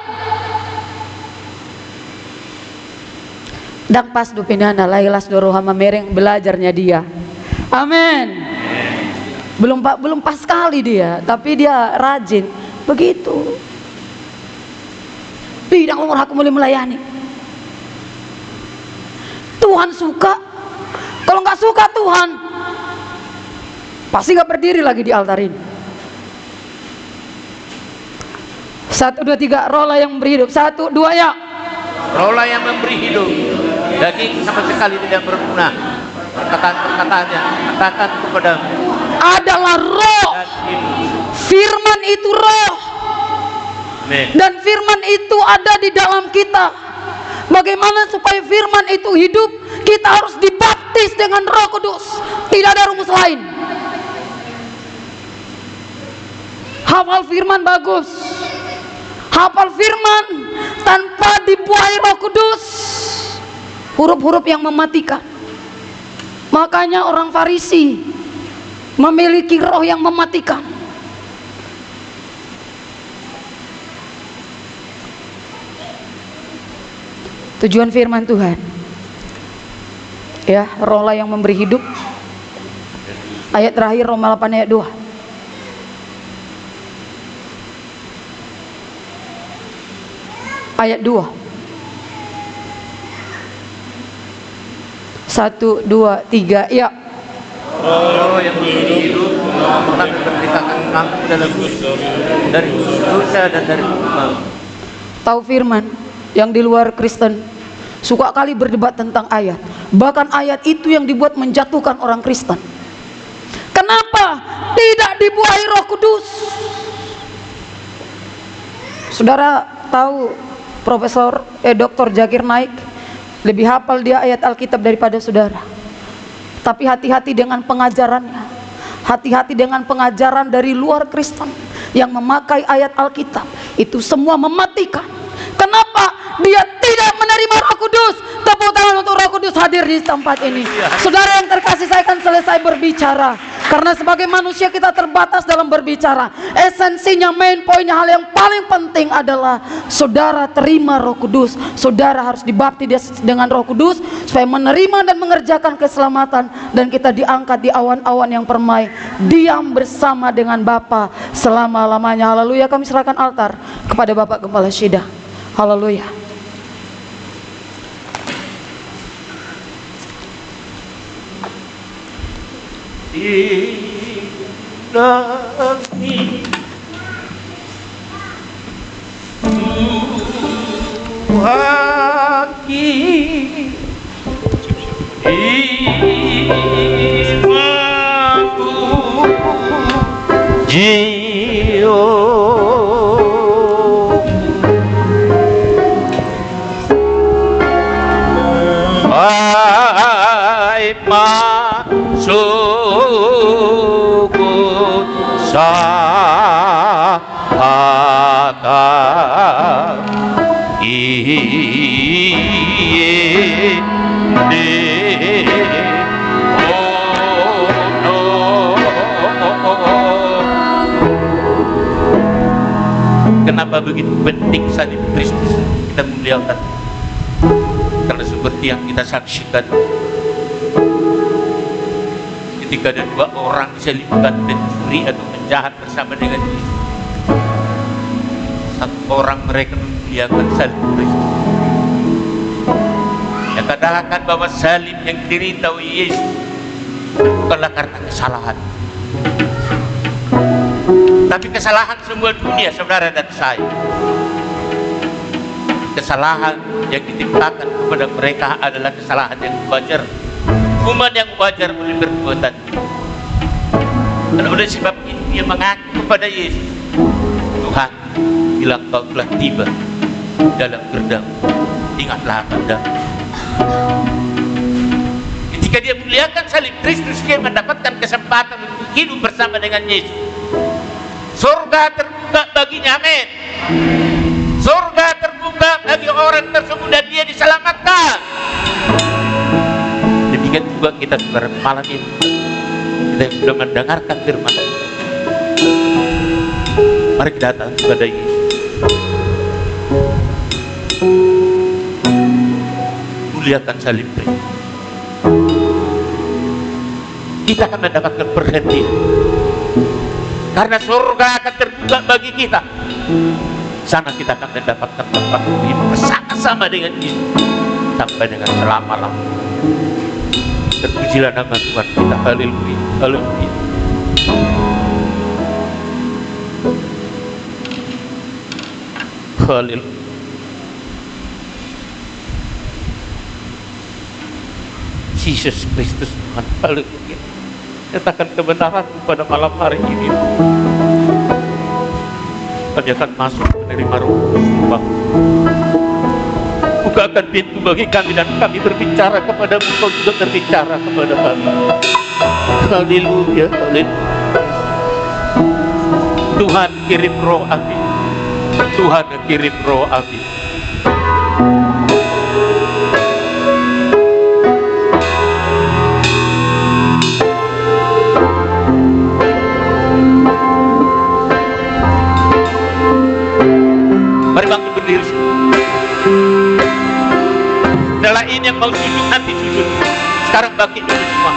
Dan pas dupinana lailas dorohama mereng belajarnya dia. Amin. Belum pas sekali dia, tapi dia rajin. Begitu. Bidang umur aku mulai melayani. Tuhan suka. Kalau nggak suka Tuhan, pasti nggak berdiri lagi di altar ini. 1, 2, 3, rohlah yang memberi hidup. 1, 2 ya. Rohlah yang memberi hidup. Daging sama sekali tidak berguna. Perkataan-perkataannya katakan kepadamu adalah roh. Firman itu roh. Dan firman itu ada di dalam kita. Bagaimana supaya firman itu hidup? Kita harus dibaptis dengan Roh Kudus. Tidak ada rumus lain. Hafal firman bagus. Hafal firman tanpa dibuahi Roh Kudus. Huruf-huruf yang mematikan. Makanya orang Farisi memiliki roh yang mematikan. Tujuan firman Tuhan, ya, rohlah yang memberi hidup. Ayat terakhir Roma 8 ayat 2. Ayat 2. 1, 2, 3, ya. Roh yang memberi hidup akan memberitakan kamu dalam dari dosa dan dari maut. Tahu firman yang di luar Kristen suka kali berdebat tentang ayat. Bahkan ayat itu yang dibuat menjatuhkan orang Kristen. Kenapa tidak dibuahi Roh Kudus? Saudara tahu Profesor Dr. Zakir Naik lebih hafal dia ayat Alkitab daripada saudara. Tapi hati-hati dengan pengajarannya. Hati-hati dengan pengajaran dari luar Kristen yang memakai ayat Alkitab. Itu semua mematikan. Kenapa? Dia tidak menerima Roh Kudus. Tepuk tangan untuk Roh Kudus hadir di tempat ini. Saudara yang terkasih, saya akan selesai berbicara. Karena sebagai manusia kita terbatas dalam berbicara. Esensinya, main poinnya, hal yang paling penting adalah saudara terima Roh Kudus. Saudara harus dibaptis dengan Roh Kudus supaya menerima dan mengerjakan keselamatan, dan kita diangkat di awan-awan yang permai, diam bersama dengan Bapa selama-lamanya. Haleluya. Kami serahkan altar kepada Bapak Gembala Syida. Haleluya. Waki Jio ay masukut sahata iye Kenapa begitu penting salib Kristus kita muliakan? Karena seperti yang kita saksikan, ketika ada dua orang disalibkan, pencuri atau penjahat bersama dengan Yesus, satu orang mereka memuliakan salib Kristus. Yang katakan bahwa salib yang diderita oleh Yesus bukanlah karena kesalahan, tapi kesalahan semua dunia, saudara dan saya. Kesalahan yang ditimpakan kepada mereka adalah kesalahan yang wajar, hukuman yang wajar oleh perbuatan. Dan oleh sebab itu dia mengaku kepada Yesus, Tuhan, bila Kau telah tiba dalam gerbang, ingatlah pada. Ketika dia muliakan salib Kristus, dia mendapatkan kesempatan untuk hidup bersama dengan Yesus. Surga terbuka baginya, amin. Surga terbuka bagi orang tersebut dan dia diselamatkan. Demikian juga kita pada malam ini, kita yang sudah mendengarkan firman, mari kita datang kepada Yesus. Muliakan salib Kristus. Kita akan mendapatkan perhentian, karena surga akan terbuka bagi kita. Sana kita akan mendapatkan tempat hidup bersama-sama dengan Yesus sampai dengan selama-lamanya. Terpujilah nama Tuhan kita. Haleluya, haleluya. Haleluya. Yesus Kristus Tuhan, haleluya. Nyatakan kebenaran pada malam hari ini. Kami akan masuk menerima Roh Kudus Bapa. Bukakan pintu bagi kami dan kami berbicara kepadamu, Kau juga berbicara kepada kami. Haleluya, haleluya. Tuhan kirim Roh Amin. Tuhan kirim Roh Amin. Mari bangkit berdiri. Adalah ini yang mau sujud, nanti sujud. Sekarang bangkit dulu semua.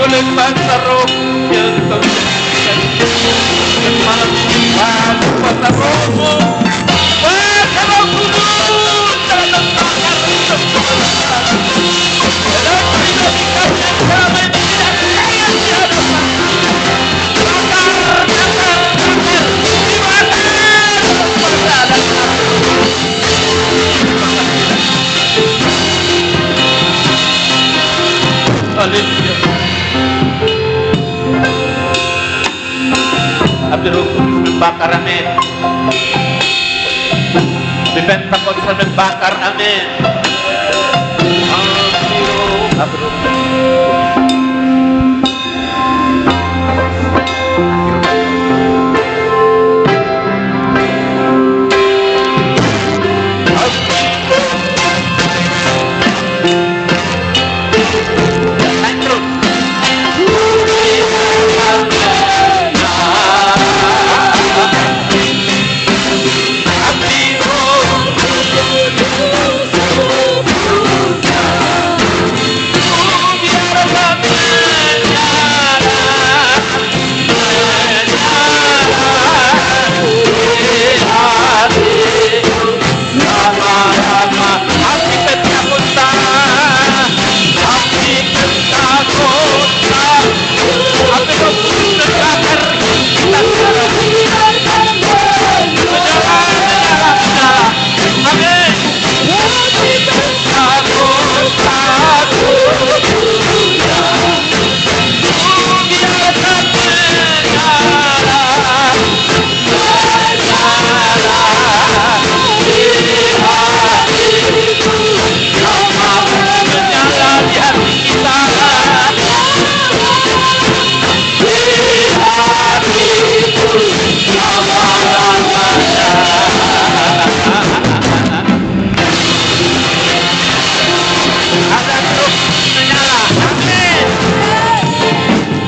oleh masa rohmu yang kau berikan. Dan malam ini aku masa rohmu, masa rohmu dalam bakar sempurna. Dalam berikan yang damai tidak kaya tiada bakar, di mana kuasa dan haleluya. Abdi Roh Kudus membakar, amin. Di Pentakosta membakar, amin. Abdi Roh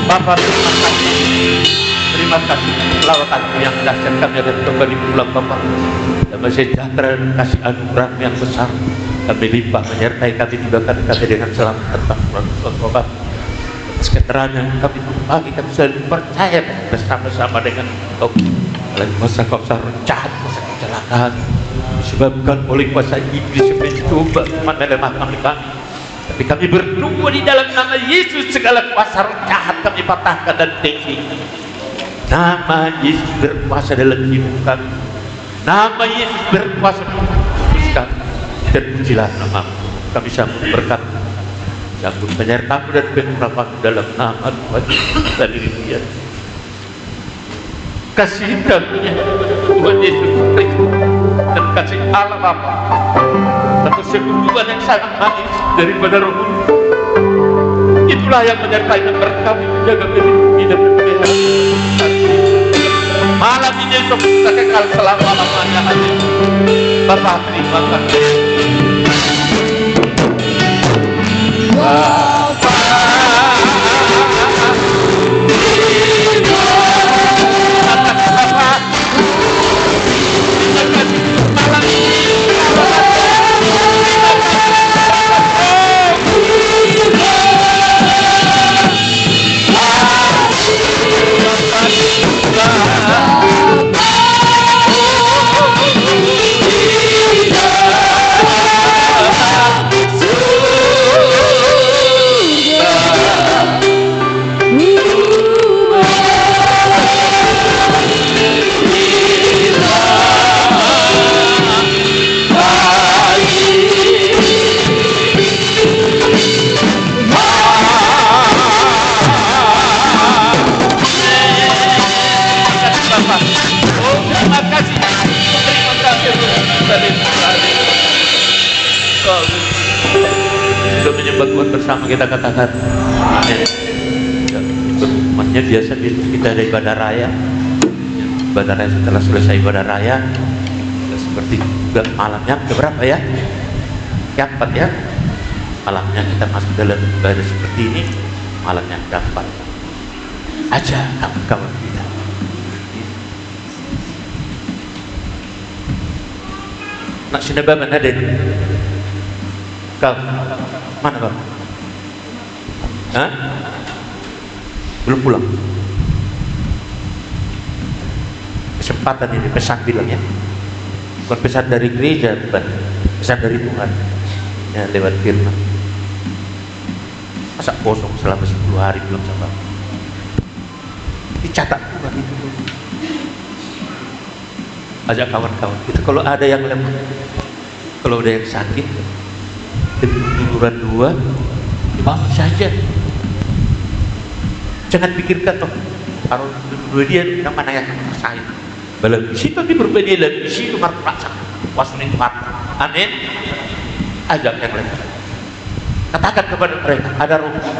Bapa, terima kasih lawatanmu yang dahsyat. Kami akan kembali pulang Bapa. Damai sejahtera dan kasih anugerah yang besar kami limpah menyertai kami juga kami dengan selamat tanpa Bapa. Atas keterangan kami pagi kami selalu percaya bersama-sama dengan Engkau. Dalam masa kuasa jahat, masa kecelakaan disebabkan oleh kuasa iblis yang mencoba melemahkan kami. Tapi kami berdua di dalam nama Yesus, segala kuasa jahat kami patahkan dan tinggi. Nama Yesus berkuasa dalam hidup kami. Nama Yesus berkuasa menghapus kami. Dan pujilah nama-Mu. Kami sambut berkat, sambut penyertamu dan penyerapanmu dalam nama Tuhan Yesus. Haleluya. Kasih karunia Tuhan Yesus Kristus dan kasih Allah Bapa, satu sekutuan yang sangat manis daripada Roh Kudus, itulah yang menyertai dan berkami menjaga melindungi dan memelihara malam ini untuk kita kekal selama-lamanya. Bapa, terima kasih Bapa. Bersama kita katakan amin. Umatnya biasa kita ada ibadah raya. Ibadah raya setelah selesai ibadah raya, seperti juga malamnya keberapa ya? Keempat ya. Malamnya kita masuk dalam ibadah seperti ini. Malamnya keempat. Aja kawan-kawan kita. Nak sinababan ada ini. Kau mana kau? Hah? belum pulang. Kesempatan ini pesan bilangnya, bukan pesan dari gereja, bukan pesan dari Tuhan ya, lewat firman. Masa kosong selama 10 hari belum sampai, dicatat Tuhan itu. Ajak kawan-kawan kita, kalau ada yang lemah, kalau ada yang sakit, tiduran 2, bangun saja. Jangan pikirkan toh, kalau dua dia yang mana yang saya. Balang di situ di berbeda lagi, di situ merasa wasunin Tuhan. Amin. Ajak yang lain. Katakan kepada mereka, ada Roh Kudus.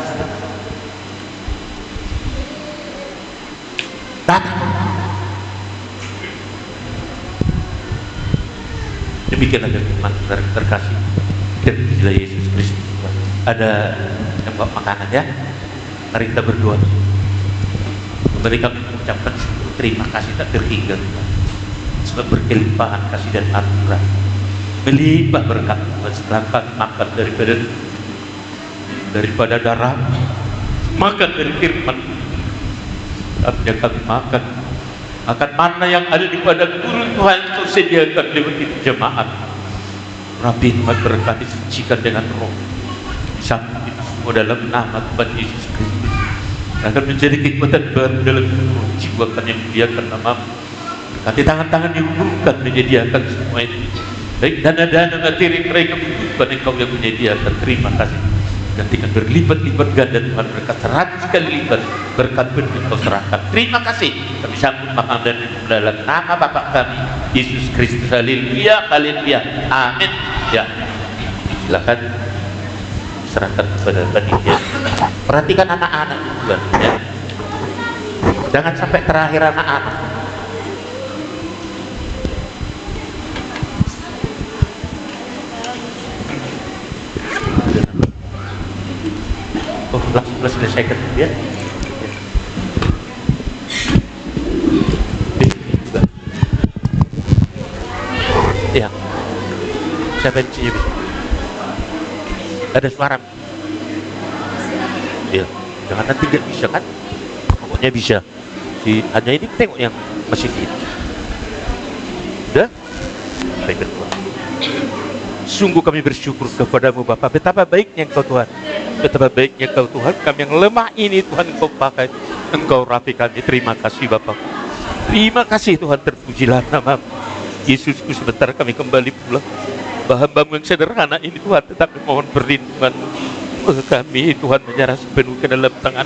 Datang. Demikian aja firman terkasih dan bila Yesus Kristus. Ada yang bawa makanan ya. Mari kita berdoa. Kembali kami mengucapkan terima kasih tak terhingga sebab berkelimpahan kasih dan anugerah, melimpah berkat Tuhan. Setelah kami makan daripada darah, makan dari firman, artinya kami makan mana yang ada di padang gurun Tuhan untuk sediakan lewat jemaat. Rabi Tuhan berkati, sucikan dengan roh. Sambut itu semua dalam nama Tuhan Yesus Kristus, akan menjadi kekuatan baru dalam jiwa kami yang muliakan nama-Mu. Berkati tangan-tangan diulurkan menyediakan semua ini, baik dana-dana materi mereka bukan Engkau yang menyediakan. Terima kasih. Gantikan berlipat-lipat ganda Tuhan, berkat 100 kali lipat berkat benih Kau serahkan. Terima kasih. Kami sambut makan dan minum dalam nama Bapa kami Yesus Kristus. Haleluya, haleluya, amin. Ya, silakan serahkan kepada panitia. Perhatikan anak-anak Tuhan ya. Jangan sampai terakhir anak-anak. Oh, langsung selesaikan ya. Ya. Siapa yang bisa? Ada suara. Ya. Jangan nanti nggak bisa kan? Pokoknya bisa. Hanya ini tengok yang mesin ini. Udah? Baik Tuhan. Sungguh kami bersyukur kepada-Mu Bapa. Betapa baiknya Engkau Tuhan. Betapa baiknya Engkau Tuhan. Kami yang lemah ini Tuhan Engkau pakai. Engkau rapi kami. Terima kasih Bapa. Terima kasih Tuhan. Terpujilah nama-Mu. Yesusku, sebentar kami kembali pulang. Hamba-Mu yang sederhana ini Tuhan, tetapi mohon perlindungan-Mu. Kami Tuhan menyerah sepenuh ke dalam tangan